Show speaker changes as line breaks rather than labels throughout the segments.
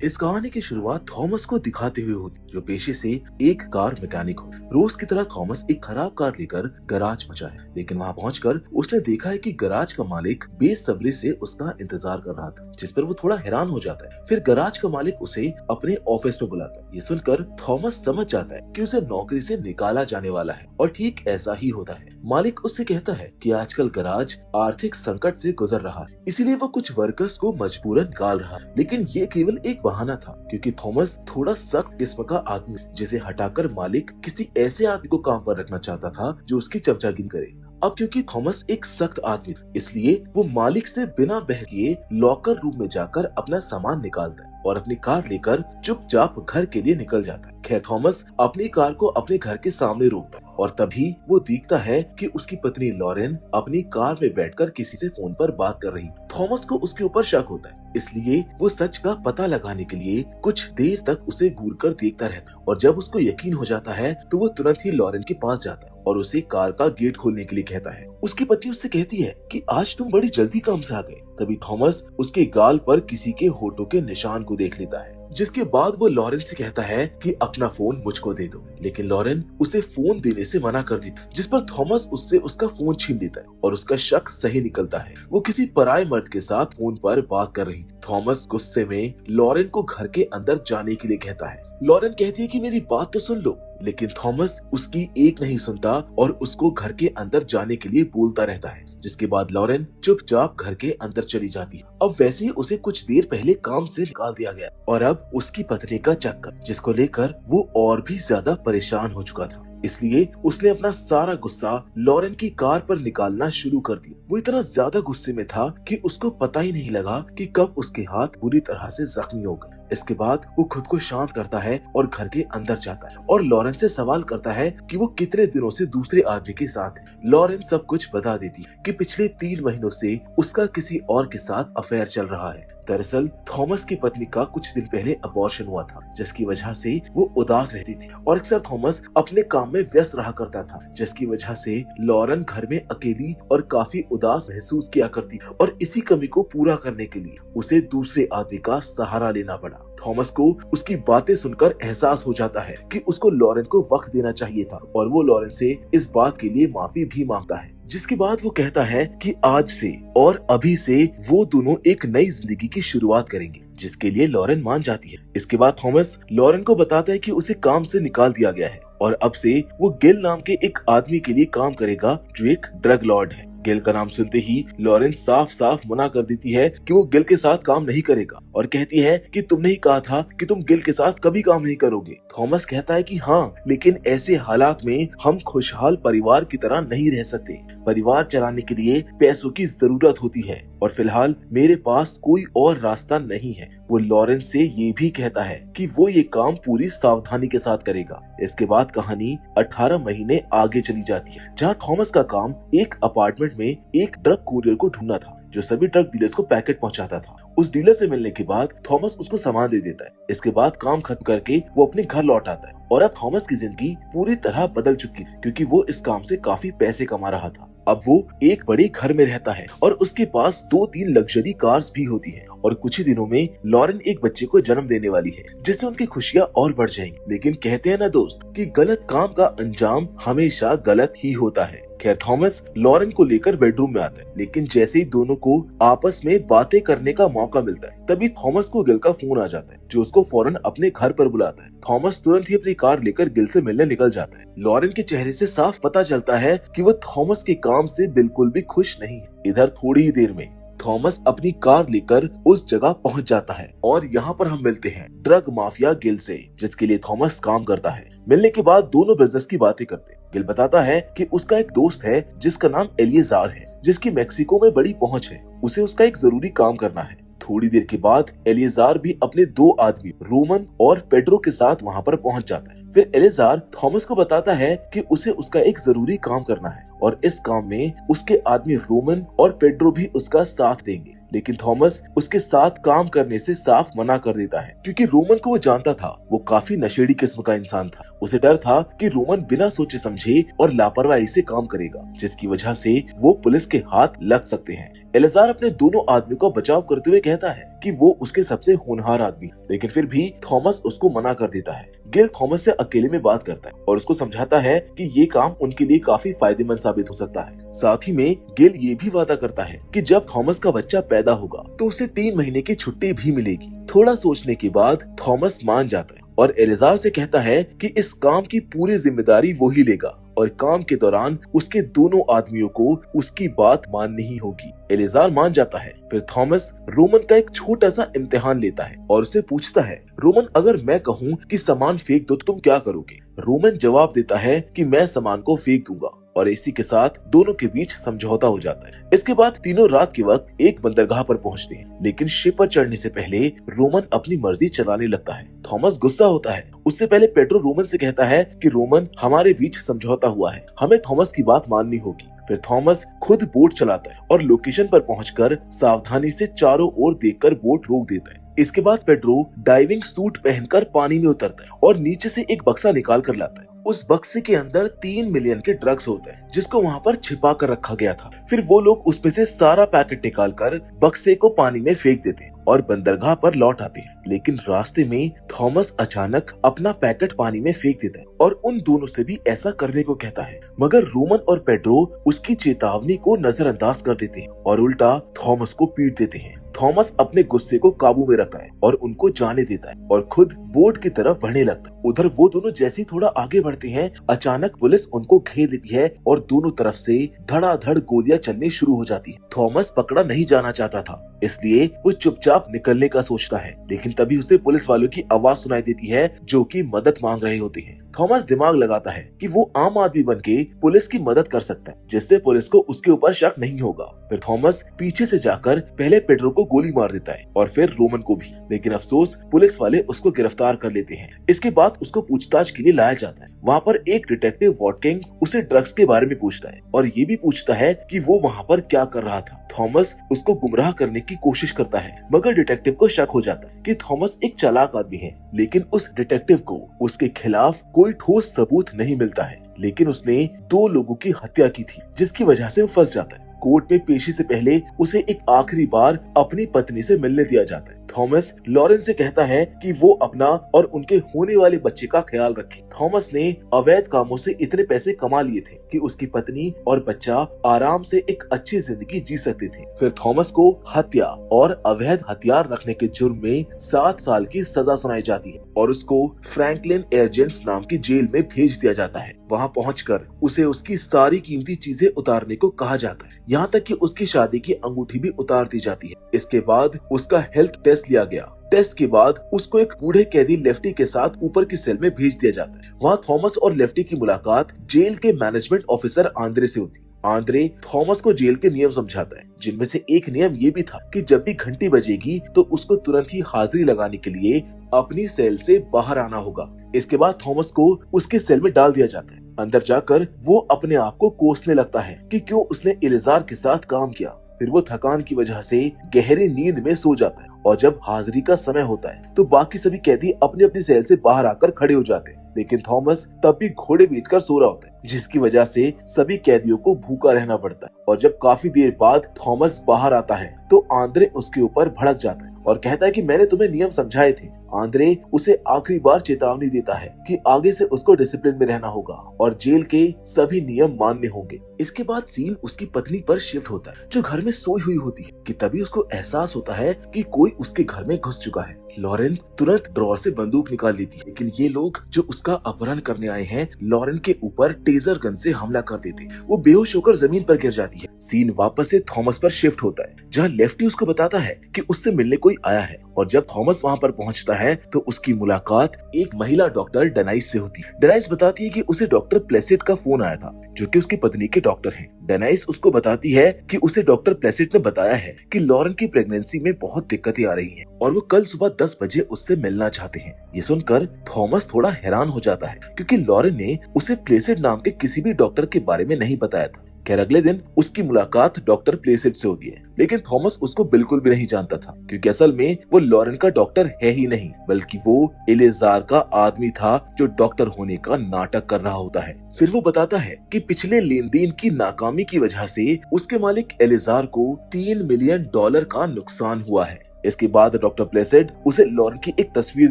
इस कहानी की शुरुआत थॉमस को दिखाते हुए होती, जो पेशे से एक कार मैकेनिक हो। रोज की तरह थॉमस एक खराब कार लेकर गैराज पहुंचा है, लेकिन वहां पहुंचकर उसने देखा है कि गैराज का मालिक बेसब्री से उसका इंतजार कर रहा था, जिस पर वो थोड़ा हैरान हो जाता है। फिर गैराज का मालिक उसे अपने ऑफिस में बुलाता है। ये सुनकर थॉमस समझ जाता है कि उसे नौकरी से निकाला जाने वाला है, और ठीक ऐसा ही होता है। मालिक उससे कहता है कि आजकल गैराज आर्थिक संकट से गुजर रहा है, इसीलिए वो कुछ वर्कर्स को मजबूरन निकाल रहा है। लेकिन ये केवल एक बहाना था, क्योंकि थॉमस थोड़ा सख्त किस्म का आदमी, जिसे हटाकर मालिक किसी ऐसे आदमी को काम पर रखना चाहता था जो उसकी चमचागिरी करे। अब क्योंकि थॉमस एक सख्त आदमी था, इसलिए वो मालिक से बिना बहस किए लॉकर रूम में जाकर अपना सामान निकालता है और अपनी कार लेकर चुपचाप घर के लिए निकल जाता है। खैर, थॉमस अपनी कार को अपने घर के सामने रोकता है और तभी वो देखता है कि उसकी पत्नी लॉरेन अपनी कार में बैठकर किसी से फोन पर बात कर रही है। थॉमस को उसके ऊपर शक होता है, इसलिए वो सच का पता लगाने के लिए कुछ देर तक उसे घूरकर देखता रहता है, और जब उसको यकीन हो जाता है तो वो तुरंत ही लॉरेन के पास जाता है और उसे कार का गेट खोलने के लिए कहता है। उसकी पत्नी उससे कहती है कि आज तुम बड़ी जल्दी काम से आ गए। तभी थॉमस उसके गाल पर किसी के होठों के निशान को देख लेता है, जिसके बाद वो लॉरेन से कहता है कि अपना फोन मुझको दे दो। लेकिन लॉरेन उसे फोन देने से मना कर देती, जिस पर थॉमस उससे उसका फोन छीन लेता है और उसका शक सही निकलता है। वो किसी पराये मर्द के साथ फोन पर बात कर रही थी। थॉमस गुस्से में लॉरेन को घर के अंदर जाने के लिए कहता है। लॉरेन कहती है कि मेरी बात तो सुन लो, लेकिन थॉमस उसकी एक नहीं सुनता और उसको घर के अंदर जाने के लिए बोलता रहता है, जिसके बाद लॉरेन चुपचाप घर के अंदर चली जाती है। अब वैसे ही उसे कुछ देर पहले काम से निकाल दिया गया और अब उसकी पत्नी का चक्कर, जिसको लेकर वो और भी ज्यादा परेशान हो चुका था, इसलिए उसने अपना सारा गुस्सा लॉरेन की कार पर निकालना शुरू कर दिया। वो इतना ज्यादा गुस्से में था कि उसको पता ही नहीं लगा कि कब उसके हाथ बुरी तरह से जख्मी हो गए। इसके बाद वो खुद को शांत करता है और घर के अंदर जाता है और लॉरेन से सवाल करता है कि वो कितने दिनों से दूसरे आदमी के साथ है। लॉरेन सब कुछ बता देती है कि पिछले 3 महीनों से उसका किसी और के साथ अफेयर चल रहा है। दरअसल थॉमस की पत्नी का कुछ दिन पहले अबॉर्शन हुआ था, जिसकी वजह से वो उदास रहती थी और अक्सर थॉमस अपने काम में व्यस्त रहा करता था, जिसकी वजह से लॉरेन घर में अकेली और काफी उदास महसूस किया करती, और इसी कमी को पूरा करने के लिए उसे दूसरे आदमी का सहारा लेना पड़ा। थॉमस को उसकी बातें सुनकर एहसास हो जाता है कि उसको लॉरेन को वक्त देना चाहिए था, और वो लॉरेन से इस बात के लिए माफी भी मांगता है। जिसके बाद वो कहता है कि आज से और अभी से वो दोनों एक नई जिंदगी की शुरुआत करेंगे, जिसके लिए लॉरेन मान जाती है। इसके बाद थॉमस लॉरेन को बताता है कि उसे काम से निकाल दिया गया है और अब से वो गिल नाम के एक आदमी के लिए काम करेगा, जो एक ड्रग लॉर्ड है। गिल का नाम सुनते ही लॉरेन साफ साफ मना कर देती है कि वो गिल के साथ काम नहीं करेगा और कहती है कि तुमने ही कहा था कि तुम गिल के साथ कभी काम नहीं करोगे। थॉमस कहता है कि हाँ, लेकिन ऐसे हालात में हम खुशहाल परिवार की तरह नहीं रह सकते। परिवार चलाने के लिए पैसों की जरूरत होती है और फिलहाल मेरे पास कोई और रास्ता नहीं है। वो लॉरेन से ये भी कहता है कि वो ये काम पूरी सावधानी के साथ करेगा। इसके बाद कहानी 18 महीने आगे चली जाती है, जहाँ थॉमस का काम एक अपार्टमेंट में एक ड्रग कुरियर को ढूंढना था, जो सभी ड्रग डीलर्स को पैकेट पहुंचाता था। उस डीलर से मिलने के बाद थॉमस उसको सामान दे देता है। इसके बाद काम खत्म करके वो अपने घर लौट आता है और अब थॉमस की जिंदगी पूरी तरह बदल चुकी थी, क्योंकि वो इस काम से काफी पैसे कमा रहा था। अब वो एक बड़े घर में रहता है और उसके पास 2-3 लग्जरी कार्स भी होती है, और कुछ ही दिनों में लॉरेन एक बच्चे को जन्म देने वाली है, जिससे उनकी खुशियां और बढ़ जाएंगी। लेकिन कहते हैं ना दोस्त कि गलत काम का अंजाम हमेशा गलत ही होता है। खैर, थॉमस लॉरेन को लेकर बेडरूम में आता है, लेकिन जैसे ही दोनों को आपस में बातें करने का मौका मिलता है, तभी थॉमस को गिल का फोन आ जाता है, जो उसको फौरन अपने घर पर बुलाता है। थॉमस तुरंत ही अपनी कार लेकर गिल से मिलने निकल जाता है। लॉरेन के चेहरे से साफ पता चलता है कि वो थॉमस के काम से बिल्कुल भी खुश नहीं है। इधर थोड़ी ही देर में थॉमस अपनी कार लेकर उस जगह पहुंच जाता है और यहाँ पर हम मिलते हैं ड्रग माफिया गिल से, जिसके लिए थॉमस काम करता है। मिलने के बाद दोनों बिजनेस की बातें करते हैं। गिल बताता है कि उसका एक दोस्त है जिसका नाम एलिएजार है, जिसकी मेक्सिको में बड़ी पहुंच है। उसे उसका एक जरूरी काम करना है। थोड़ी देर के बाद एलिएजार भी अपने 2 आदमी रोमन और पेड्रो के साथ वहां पर पहुंच जाता है। फिर एलिएजार थॉमस को बताता है कि उसे उसका एक जरूरी काम करना है और इस काम में उसके आदमी रोमन और पेड्रो भी उसका साथ देंगे। लेकिन थॉमस उसके साथ काम करने से साफ मना कर देता है, क्योंकि रोमन को वो जानता था वो काफी नशेड़ी किस्म का इंसान था। उसे डर था कि रोमन बिना सोचे समझे और लापरवाही से काम करेगा, जिसकी वजह से वो पुलिस के हाथ लग सकते हैं। एलेजार अपने दोनों आदमियों का बचाव करते हुए कहता है कि वो उसके सबसे होनहार आदमी, लेकिन फिर भी थॉमस उसको मना कर देता है। गिल थॉमस से अकेले में बात करता है और उसको समझाता है कि ये काम उनके लिए काफी फायदेमंद साबित हो सकता है। साथ ही में गिल ये भी वादा करता है कि जब थॉमस का बच्चा पैदा होगा तो उसे 3 महीने की छुट्टी भी मिलेगी। थोड़ा सोचने के बाद थॉमस मान जाता है और एलेजार से कहता है कि इस काम की पूरी जिम्मेदारी वो ही लेगा और काम के दौरान उसके दोनों आदमियों को उसकी बात माननी ही होगी। एलेजार मान जाता है। फिर थॉमस रोमन का एक छोटा सा इम्तिहान लेता है और उसे पूछता है, रोमन, अगर मैं कहूँ कि सामान फेंक दो तो तुम क्या करोगे? रोमन जवाब देता है कि मैं सामान को फेंक दूंगा और इसी के साथ दोनों के बीच समझौता हो जाता है। इसके बाद तीनों रात के वक्त एक बंदरगाह पर पहुंचते हैं, लेकिन शिप पर चढ़ने से पहले रोमन अपनी मर्जी चलाने लगता है। थॉमस गुस्सा होता है। उससे पहले पेड्रो रोमन से कहता है कि रोमन, हमारे बीच समझौता हुआ है, हमें थॉमस की बात माननी होगी। फिर थॉमस खुद बोट चलाता है और लोकेशन पर पहुंचकर सावधानी से चारों ओर देखकर बोट रोक देता है। इसके बाद पेड्रो डाइविंग सूट पहनकर पानी में उतरता है और नीचे से एक बक्सा निकाल कर लाता है। उस बक्से के अंदर 3 मिलियन के ड्रग्स होते हैं, जिसको वहाँ पर छिपा कर रखा गया था। फिर वो लोग उसमें से सारा पैकेट निकालकर बक्से को पानी में फेंक देते हैं और बंदरगाह पर लौट आते हैं। लेकिन रास्ते में थॉमस अचानक अपना पैकेट पानी में फेंक देता है और उन दोनों से भी ऐसा करने को कहता है, मगर रोमन और पेड्रो उसकी चेतावनी को नजरअंदाज कर देते हैं और उल्टा थॉमस को पीट देते हैं। थॉमस अपने गुस्से को काबू में रखता है और उनको जाने देता है और खुद बोट की तरफ बढ़ने लगता है। उधर वो दोनों जैसे ही थोड़ा आगे बढ़ते हैं, अचानक पुलिस उनको घेर लेती है और दोनों तरफ से धड़ाधड़ गोलियां चलनी शुरू हो जाती है। थॉमस पकड़ा नहीं जाना चाहता था, इसलिए वो चुपचाप निकलने का सोचता है, लेकिन तभी उसे पुलिस वालों की आवाज सुनाई देती है जो कि मदद मांग रहे होते हैं। थॉमस दिमाग लगाता है कि वो आम आदमी बनके पुलिस की मदद कर सकता है, जिससे पुलिस को उसके ऊपर शक नहीं होगा। फिर थॉमस पीछे से जाकर पहले पेड्रो को गोली मार देता है और फिर रोमन को भी, लेकिन अफसोस पुलिस वाले उसको गिरफ्तार कर लेते हैं। इसके बाद उसको पूछताछ के लिए लाया जाता है। वहाँ पर एक डिटेक्टिव वॉटकिंस उसे ड्रग्स के बारे में पूछता है और ये भी पूछता है कि वो वहाँ पर क्या कर रहा था। थॉमस उसको गुमराह करने की कोशिश करता है, मगर डिटेक्टिव को शक हो जाता है कि थॉमस एक चालाक आदमी है। लेकिन उस डिटेक्टिव को उसके खिलाफ कोई ठोस सबूत नहीं मिलता है, लेकिन उसने 2 लोगों की हत्या की थी, जिसकी वजह से वो फंस जाता है। कोर्ट में पेशी से पहले उसे एक आखिरी बार अपनी पत्नी से मिलने दिया जाता है। थॉमस लॉरेन से कहता है कि वो अपना और उनके होने वाले बच्चे का ख्याल रखे। थॉमस ने अवैध कामों से इतने पैसे कमा लिए थे कि उसकी पत्नी और बच्चा आराम से एक अच्छी जिंदगी जी सकते थे। फिर थॉमस को हत्या और अवैध हथियार रखने के जुर्म में 7 साल की सजा सुनाई जाती है और उसको फ्रैंकलिन एयरजेंस नाम की जेल में भेज दिया जाता है। वहाँ पहुंचकर उसे उसकी सारी कीमती चीजें उतारने को कहा जाता है, यहाँ तक कि उसकी शादी की अंगूठी भी उतार दी जाती है। इसके बाद उसका हेल्थ टेस्ट लिया गया। टेस्ट के बाद उसको एक बूढ़े कैदी लेफ्टी के साथ ऊपर की सेल में भेज दिया जाता है। वहाँ थॉमस और लेफ्टी की मुलाकात जेल के मैनेजमेंट ऑफिसर आंद्रे से होती है। आंद्रे थॉमस को जेल के नियम समझाता है, जिनमें से एक नियम ये भी था कि जब भी घंटी बजेगी तो उसको तुरंत ही हाजिरी लगाने के लिए अपनी सेल से बाहर आना होगा। इसके बाद थॉमस को उसके सेल में डाल दिया जाता है। अंदर जाकर वो अपने आप को कोसने लगता है कि क्यों उसने एलेजार के साथ काम किया। फिर वो थकान की वजह से गहरी नींद में सो जाता है और जब हाजिरी का समय होता है तो बाकी सभी कैदी अपनी अपनी सेल से बाहर आकर खड़े हो जाते हैं, लेकिन थॉमस तब भी घोड़े बेचकर सो रहा होता है, जिसकी वजह से सभी कैदियों को भूखा रहना पड़ता है। और जब काफी देर बाद थॉमस बाहर आता है तो आंद्रे उसके ऊपर भड़क जाता है और कहता है कि मैंने तुम्हें नियम समझाए थे। आंद्रे उसे आखिरी बार चेतावनी देता है कि आगे से उसको डिसिप्लिन में रहना होगा और जेल के सभी नियम मानने होंगे। इसके बाद सीन उसकी पत्नी पर शिफ्ट होता है, जो घर में सोई हुई होती है कि तभी उसको एहसास होता है कि कोई उसके घर में घुस चुका है। लॉरेन तुरंत ड्रॉर से बंदूक निकाल लेती है, लेकिन ये लोग जो उसका अपहरण करने आए हैं लॉरेन के ऊपर टेजर गन से हमला कर देते। वो बेहोश होकर जमीन पर गिर जाती है। सीन वापस से थॉमस पर शिफ्ट होता है, जहाँ लेफ्टी उसको बताता है कि उससे मिलने कोई आया है और जब थॉमस वहाँ पर पहुँचता है तो उसकी मुलाकात एक महिला डॉक्टर डेनाइस से होती है। डेनाइस बताती है कि उसे डॉक्टर प्लेसिड का फोन आया था, जो कि उसकी पत्नी के डॉक्टर हैं। डेनाइस उसको बताती है कि उसे डॉक्टर प्लेसिड ने बताया है कि लॉरेन की प्रेगनेंसी में बहुत दिक्कतें आ रही हैं और वो कल सुबह 10 बजे उससे मिलना चाहते हैं। ये सुनकर थॉमस थोड़ा हैरान हो जाता है, क्योंकि लॉरेन ने उसे प्लेसिड नाम के किसी भी डॉक्टर के बारे में नहीं बताया था। खैर अगले दिन उसकी मुलाकात डॉक्टर प्लेसेट से होती है, लेकिन थॉमस उसको बिल्कुल भी नहीं जानता था, क्योंकि असल में वो लॉरेन का डॉक्टर है ही नहीं, बल्कि वो एलेजार का आदमी था जो डॉक्टर होने का नाटक कर रहा होता है। फिर वो बताता है कि पिछले लेन देन की नाकामी की वजह से उसके मालिक एलेजार को $3 मिलियन का नुकसान हुआ है। इसके बाद डॉक्टर प्लेसेट उसे लॉरेन की एक तस्वीर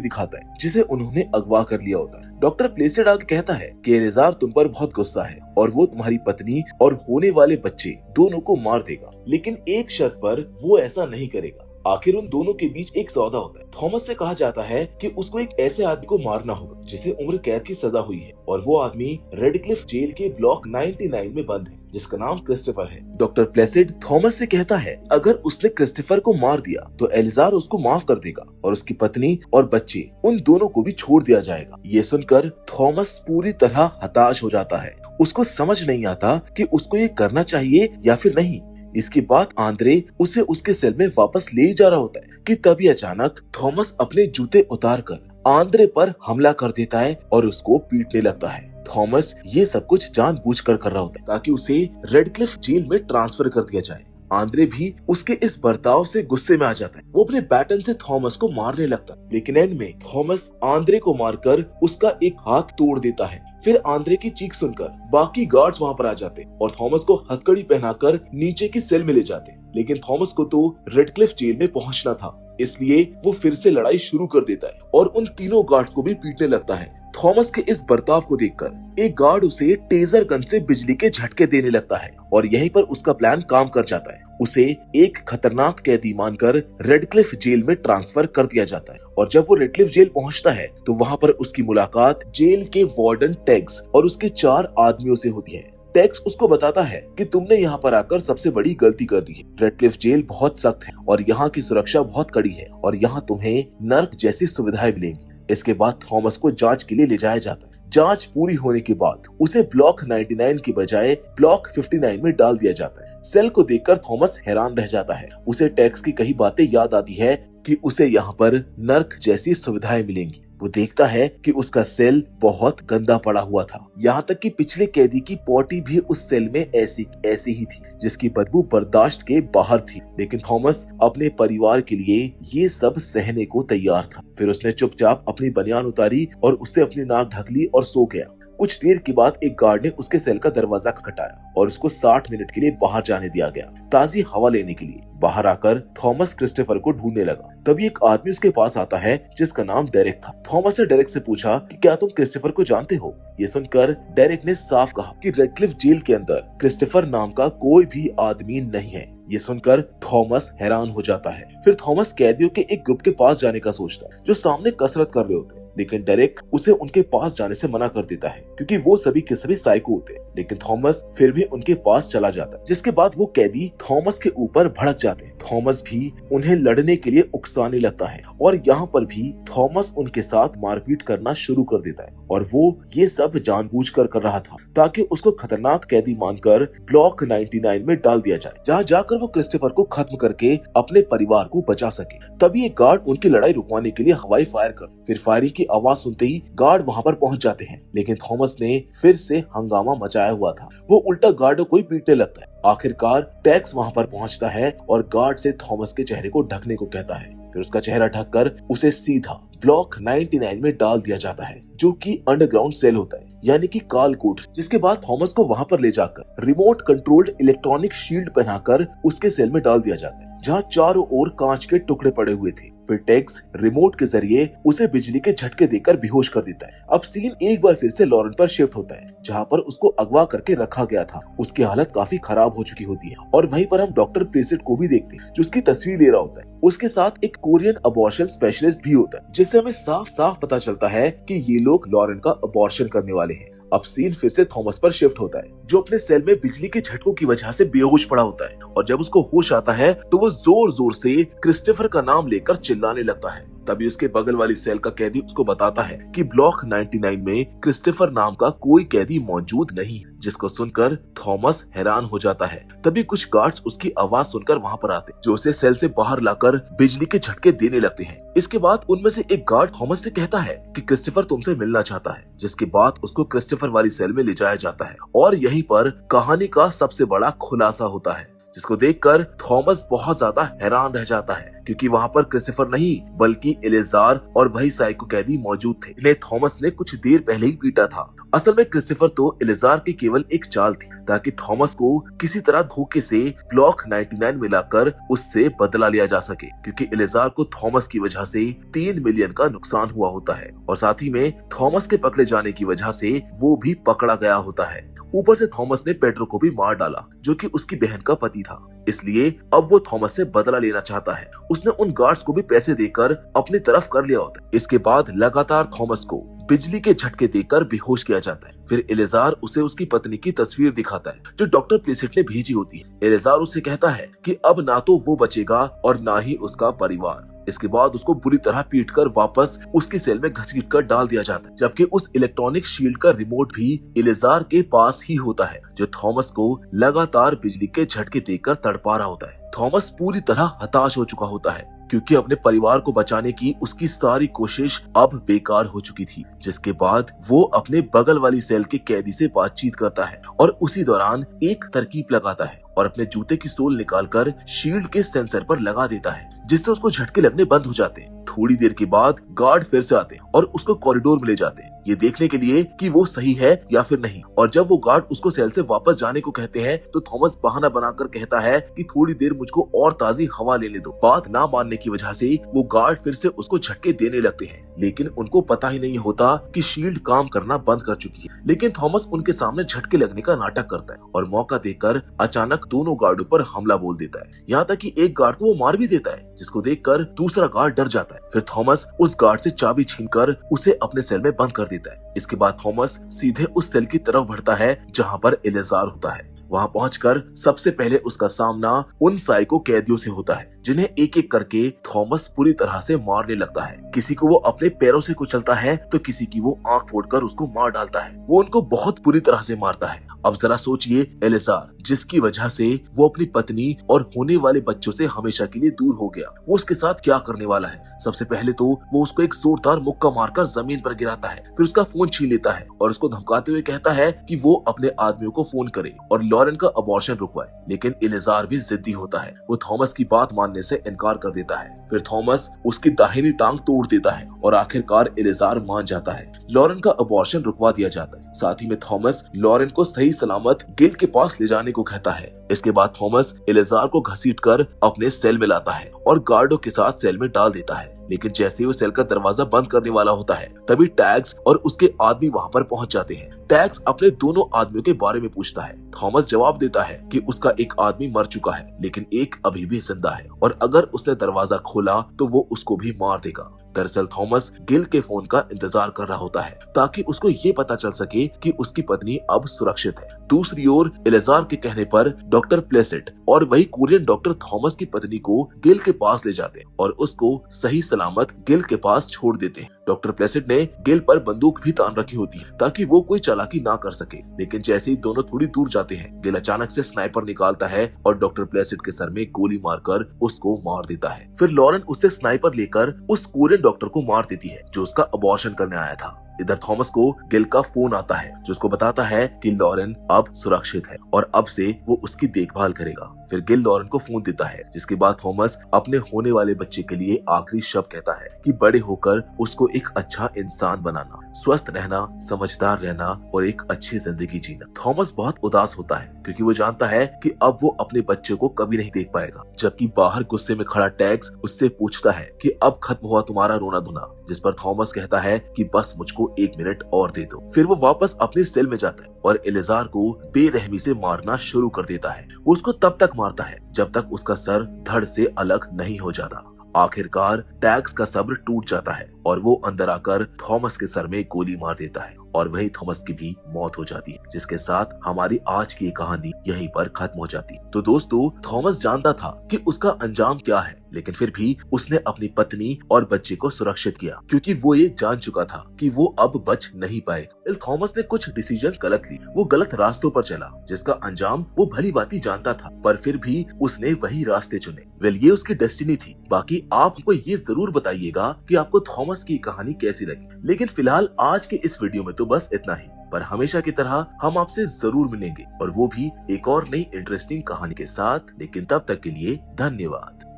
दिखाता है जिसे उन्होंने अगवा कर लिया होता है। डॉक्टर प्लेसेट आगे कहता है कि एलेजार तुम पर बहुत गुस्सा है और वो तुम्हारी पत्नी और होने वाले बच्चे दोनों को मार देगा, लेकिन एक शर्त पर वो ऐसा नहीं करेगा। आखिर उन दोनों के बीच एक सौदा होता है। थॉमस से कहा जाता है कि उसको एक ऐसे आदमी को मारना होगा जिसे उम्र कैद की सजा हुई है, और वो आदमी रेडक्लिफ जेल के ब्लॉक 99 में बंद है, जिसका नाम क्रिस्टोफर है। डॉक्टर प्लेसेट थॉमस से कहता है अगर उसने क्रिस्टोफर को मार दिया तो एलिजार उसको माफ कर देगा और उसकी पत्नी और बच्चे उन दोनों को भी छोड़ दिया जाएगा। ये सुनकर थॉमस पूरी तरह हताश हो जाता है। उसको समझ नहीं आता कि उसको ये करना चाहिए या फिर नहीं। इसके बाद आंद्रे उसे उसके सेल में वापस ले जा रहा होता है कि तभी अचानक थॉमस अपने जूते उतारकर आंद्रे पर हमला कर देता है और उसको पीटने लगता है। थॉमस ये सब कुछ जानबूझकर कर रहा होता है ताकि उसे रेडक्लिफ जेल में ट्रांसफर कर दिया जाए। आंद्रे भी उसके इस बर्ताव से गुस्से में आ जाता है। वो अपने बैटन से थॉमस को मारने लगता है, लेकिन एंड में थॉमस आंद्रे को मारकर उसका एक हाथ तोड़ देता है। फिर आंद्रे की चीख सुनकर बाकी गार्ड्स वहाँ पर आ जाते और थॉमस को हथकड़ी पहनाकर नीचे की सेल में ले जाते, लेकिन थॉमस को तो रेडक्लिफ जेल में पहुंचना था, इसलिए वो फिर से लड़ाई शुरू कर देता है और उन तीनों गार्ड्स को भी पीटने लगता है। थॉमस के इस बर्ताव को देखकर एक गार्ड उसे टेजर गन से बिजली के झटके देने लगता है और यहीं पर उसका प्लान काम कर जाता है। उसे एक खतरनाक कैदी मानकर रेडक्लिफ जेल में ट्रांसफर कर दिया जाता है और जब वो रेडक्लिफ जेल पहुंचता है तो वहां पर उसकी मुलाकात जेल के वार्डन टैक्स और उसके 4 आदमियों से होती है। टैक्स उसको बताता है कि तुमने यहाँ पर आकर सबसे बड़ी गलती कर दी है। रेडक्लिफ जेल बहुत सख्त है और यहाँ की सुरक्षा बहुत कड़ी है और यहाँ तुम्हें नर्क जैसी सुविधाएं मिलेंगी। इसके बाद थॉमस को जांच के लिए ले जाया जाता है। जांच पूरी होने के बाद उसे ब्लॉक 99 की बजाय ब्लॉक 59 में डाल दिया जाता है। सेल को देखकर थॉमस हैरान रह जाता है। उसे टैक्स की कई बातें याद आती है कि उसे यहाँ पर नर्क जैसी सुविधाएं मिलेंगी। वो देखता है कि उसका सेल बहुत गंदा पड़ा हुआ था, यहाँ तक कि पिछले कैदी की पॉटी भी उस सेल में ऐसी ही थी जिसकी बदबू बर्दाश्त के बाहर थी। लेकिन थॉमस अपने परिवार के लिए ये सब सहने को तैयार था। फिर उसने चुपचाप अपनी बनियान उतारी और उससे अपनी नाक ढक ली और सो गया। कुछ देर के बाद एक गार्ड ने उसके सेल का दरवाजा खटखटाया और उसको 60 मिनट के लिए बाहर जाने दिया गया, ताजी हवा लेने के लिए। बाहर आकर थॉमस क्रिस्टोफर को ढूंढने लगा। तभी एक आदमी उसके पास आता है जिसका नाम डेरेक था। थॉमस ने डेरेक से पूछा कि क्या तुम क्रिस्टोफर को जानते हो? ये सुनकर डेरेक ने साफ कहा कि रेडक्लिफ जेल के अंदर क्रिस्टोफर नाम का कोई भी आदमी नहीं है। ये सुनकर थॉमस हैरान हो जाता है। फिर थॉमस कैदियों के एक ग्रुप के पास जाने का सोचता है जो सामने कसरत कर रहे होते हैं, लेकिन डेरेक उसे उनके पास जाने से मना कर देता है क्योंकि वो सभी के सभी साइको होते हैं। लेकिन थॉमस फिर भी उनके पास चला जाता है, जिसके बाद वो कैदी थॉमस के ऊपर भड़क जाते हैं। थॉमस भी उन्हें लड़ने के लिए उकसाने लगता है और यहाँ पर भी थॉमस उनके साथ मारपीट करना शुरू कर देता है और वो ये सब जानबूझकर कर रहा था ताकि उसको खतरनाक कैदी मानकर ब्लॉक 99 में डाल दिया जाए, जहाँ जाकर वो क्रिस्टोफर को खत्म करके अपने परिवार को बचा सके। तभी एक गार्ड उनकी लड़ाई रुकवाने के लिए हवाई फायर कर, फिर फायरिंग की आवाज सुनते ही गार्ड वहां पर पहुंच जाते हैं, लेकिन थॉमस ने फिर से हंगामा मचाया हुआ था। वो उल्टा गार्डों को ही पीटने लगता है। आखिरकार टैक्स वहां पर पहुंचता है और गार्ड से थॉमस के चेहरे को ढकने को कहता है। फिर उसका चेहरा ढककर उसे सीधा ब्लॉक 99 में डाल दिया जाता है, जो कि अंडरग्राउंड सेल होता है, यानी कि काल कोठरी। जिसके बाद थॉमस को वहां पर ले जाकर रिमोट कंट्रोल्ड इलेक्ट्रॉनिक शील्ड पहनाकर उसके सेल में डाल दिया जाता है, जहां चारों ओर कांच के टुकड़े पड़े हुए थे। फिर टैक्स रिमोट के जरिए उसे बिजली के झटके देकर बेहोश कर देता है। अब सीन एक बार फिर से लॉरेन पर शिफ्ट होता है, जहां पर उसको अगवा करके रखा गया था। उसकी हालत काफी खराब हो चुकी होती है और वहीं पर हम डॉक्टर प्लेसेट को भी देखते हैं जो उसकी तस्वीर ले रहा होता है। उसके साथ एक कोरियन अबॉर्शन स्पेशलिस्ट भी होता है, जिससे हमें साफ साफ पता चलता है कि ये लोग लॉरेन का अबॉर्शन करने वाले हैं। अब सीन फिर से थॉमस पर शिफ्ट होता है, जो अपने सेल में बिजली के झटकों की वजह से बेहोश पड़ा होता है और जब उसको होश आता है तो वो जोर जोर से क्रिस्टोफर का नाम लेकर चिल्लाने लगता है। तभी उसके बगल वाली सेल का कैदी उसको बताता है कि ब्लॉक 99 में क्रिस्टोफर नाम का कोई कैदी मौजूद नहीं है, जिसको सुनकर थॉमस हैरान हो जाता है। तभी कुछ गार्ड्स उसकी आवाज सुनकर वहाँ पर आते, जो उसे सेल से बाहर लाकर बिजली के झटके देने लगते हैं। इसके बाद उनमें से एक गार्ड थॉमस से कहता है कि क्रिस्टोफर तुमसे मिलना चाहता है, जिसके बाद उसको क्रिस्टोफर वाली सेल में ले जाया जाता है और यहीं पर कहानी का सबसे बड़ा खुलासा होता है, जिसको देखकर थॉमस बहुत ज्यादा हैरान रह जाता है, क्योंकि वहाँ पर क्रिस्टोफर नहीं बल्कि एलेजार और वही साइको कैदी मौजूद थे। इन्हें थॉमस ने कुछ देर पहले ही पीटा था। असल में क्रिस्टोफर तो एलेजार की केवल एक चाल थी, ताकि थॉमस को किसी तरह धोखे से ब्लॉक 99 मिलाकर उससे बदला लिया जा सके, क्योंकि एलेजार को थॉमस की वजह से 3 मिलियन का नुकसान हुआ होता है और साथ ही में थॉमस के पकड़े जाने की वजह से वो भी पकड़ा गया होता है। ऊपर से थॉमस ने पेड्रो को भी मार डाला, जो कि उसकी बहन का पति था। इसलिए अब वो थॉमस से बदला लेना चाहता है। उसने उन गार्ड्स को भी पैसे देकर अपनी तरफ कर लिया होता है। इसके बाद लगातार थॉमस को बिजली के झटके देकर बेहोश किया जाता है। फिर एलेजार उसे उसकी पत्नी की तस्वीर दिखाता है, जो डॉक्टर प्लेसेट ने भेजी होती है। एलेजार उससे कहता है कि अब ना तो वो बचेगा और ना ही उसका परिवार। इसके बाद उसको बुरी तरह पीटकर वापस उसकी सेल में घसीट कर डाल दिया जाता है, जबकि उस इलेक्ट्रॉनिक शील्ड का रिमोट भी एलेजार के पास ही होता है, जो थॉमस को लगातार बिजली के झटके देकर तड़पा रहा होता है। थॉमस पूरी तरह हताश हो चुका होता है, क्योंकि अपने परिवार को बचाने की उसकी सारी कोशिश अब बेकार हो चुकी थी। जिसके बाद वो अपने बगल वाली सेल के कैदी से बातचीत करता है और उसी दौरान एक तरकीब लगाता है और अपने जूते की सोल निकालकर शील्ड के सेंसर पर लगा देता है, जिससे उसको झटके लगने बंद हो जाते हैं। थोड़ी देर के बाद गार्ड फिर से आते हैं और उसको कॉरिडोर में ले जाते हैं, ये देखने के लिए कि वो सही है या फिर नहीं। और जब वो गार्ड उसको सेल से वापस जाने को कहते हैं, तो थॉमस बहाना बनाकर कहता है कि थोड़ी देर मुझको और ताजी हवा लेने दो। बात ना मानने की वजह से वो गार्ड फिर से उसको झटके देने लगते हैं, लेकिन उनको पता ही नहीं होता कि शील्ड काम करना बंद कर चुकी है। लेकिन थॉमस उनके सामने झटके लगने का नाटक करता है और मौका देकर अचानक दोनों गार्डों पर हमला बोल देता है। यहाँ तक कि एक गार्ड को वो मार भी देता है, जिसको देखकर दूसरा गार्ड डर जाता है। फिर थॉमस उस गार्ड से चाबी छीनकर उसे अपने सेल में बंद कर देता है। इसके बाद थॉमस सीधे उस सेल की तरफ बढ़ता है जहाँ पर एलेजार होता है। वहाँ पहुंचकर सबसे पहले उसका सामना उन साइको कैदियों से होता है, जिन्हें एक एक करके थॉमस पूरी तरह से मारने लगता है। किसी को वो अपने पैरों से कुचलता है, तो किसी की वो आंख फोड़कर उसको मार डालता है। वो उनको बहुत बुरी तरह से मारता है। अब जरा सोचिए, एलेजार जिसकी वजह से वो अपनी पत्नी और होने वाले बच्चों से हमेशा के लिए दूर हो गया, वो उसके साथ क्या करने वाला है। सबसे पहले तो वो उसको एक जोरदार मुक्का मारकर जमीन पर गिराता है, फिर उसका फोन छीन लेता है और उसको धमकाते हुए कहता है कि वो अपने आदमियों को फोन करे और लॉरेन का अबॉर्शन रुकवाए। लेकिन एलेजार भी जिद्दी होता है, वो थॉमस की बात मानने से इनकार कर देता है। फिर थॉमस उसकी दाहिनी टांग तोड़ देता है और आखिरकार एलेजार मान जाता है। लॉरेन का अबॉर्शन रुकवा दिया जाता है। साथ ही में थॉमस लॉरेन को सही सलामत गिल के पास ले जाने को कहता है। इसके बाद थॉमस एलेजार को घसीटकर अपने सेल में लाता है और गार्डों के साथ सेल में डाल देता है। लेकिन जैसे ही वो सेल का दरवाजा बंद करने वाला होता है, तभी टैग्स और उसके आदमी वहाँ पर पहुंच जाते हैं। टैग्स अपने दोनों आदमियों के बारे में पूछता है। थॉमस जवाब देता है कि उसका एक आदमी मर चुका है, लेकिन एक अभी भी जिंदा है और अगर उसने दरवाजा खोला तो वो उसको भी मार देगा। दरअसल थॉमस गिल के फोन का इंतजार कर रहा होता है, ताकि उसको ये पता चल सके कि उसकी पत्नी अब सुरक्षित है। दूसरी ओर एलेजार के कहने पर डॉक्टर प्लेसेट और वही कोरियन डॉक्टर थॉमस की पत्नी को गिल के पास ले जाते हैं और उसको सही सलामत गिल के पास छोड़ देते हैं। डॉक्टर प्लेसेट ने गिल पर बंदूक भी तान रखी होती है, ताकि वो कोई चालाकी ना कर सके। लेकिन जैसे ही दोनों थोड़ी दूर जाते हैं, गिल अचानक से स्नाइपर निकालता है और डॉक्टर प्लेसेट के सर में गोली मारकर उसको मार देता है। फिर लॉरेन उससे स्नाइपर लेकर उस कोरियन डॉक्टर को मार देती है, जो उसका अबॉर्शन करने आया था। इधर थॉमस को गिल का फोन आता है, जो उसको बताता है कि लॉरेन अब सुरक्षित है और अब से वो उसकी देखभाल करेगा। फिर गिल लॉरेन को फोन देता है, जिसके बाद थॉमस अपने होने वाले बच्चे के लिए आखिरी शब्द कहता है कि बड़े होकर उसको एक अच्छा इंसान बनाना, स्वस्थ रहना, समझदार रहना और एक अच्छी जिंदगी जीना। थॉमस बहुत उदास होता है, क्योंकि वो जानता है कि अब वो अपने बच्चे को कभी नहीं देख पाएगा। जबकि बाहर गुस्से में खड़ा टैग्स उससे पूछता है कि अब खत्म हुआ तुम्हारा रोना धोना, जिस पर थॉमस कहता है कि बस मुझको 1 मिनट और दे दो। फिर वो वापस अपने सेल में जाता है और एलेजार को बेरहमी से मारना शुरू कर देता है। वो उसको तब तक मारता है जब तक उसका सर धड़ से अलग नहीं हो जाता। आखिरकार टैग्स का सब्र टूट जाता है और वो अंदर आकर थॉमस के सर में गोली मार देता है और वही थॉमस की भी मौत हो जाती है, जिसके साथ हमारी आज की कहानी यहीं पर खत्म हो जाती है। तो दोस्तों, थॉमस जानता था कि उसका अंजाम क्या है, लेकिन फिर भी उसने अपनी पत्नी और बच्चे को सुरक्षित किया, क्योंकि वो ये जान चुका था कि वो अब बच नहीं पाए। थॉमस ने कुछ डिसीजंस गलत ली, वो गलत रास्तों पर चला, जिसका अंजाम वो भली भांति जानता था, पर फिर भी उसने वही रास्ते चुने। ये उसकी डेस्टिनी थी। बाकी आप हमको ये जरूर बताइएगा कि आपको थॉमस की कहानी कैसी लगी। लेकिन फिलहाल आज के इस वीडियो में तो बस इतना ही, पर हमेशा की तरह हम आपसे जरूर मिलेंगे, और वो भी एक और नई इंटरेस्टिंग कहानी के साथ। लेकिन तब तक के लिए धन्यवाद।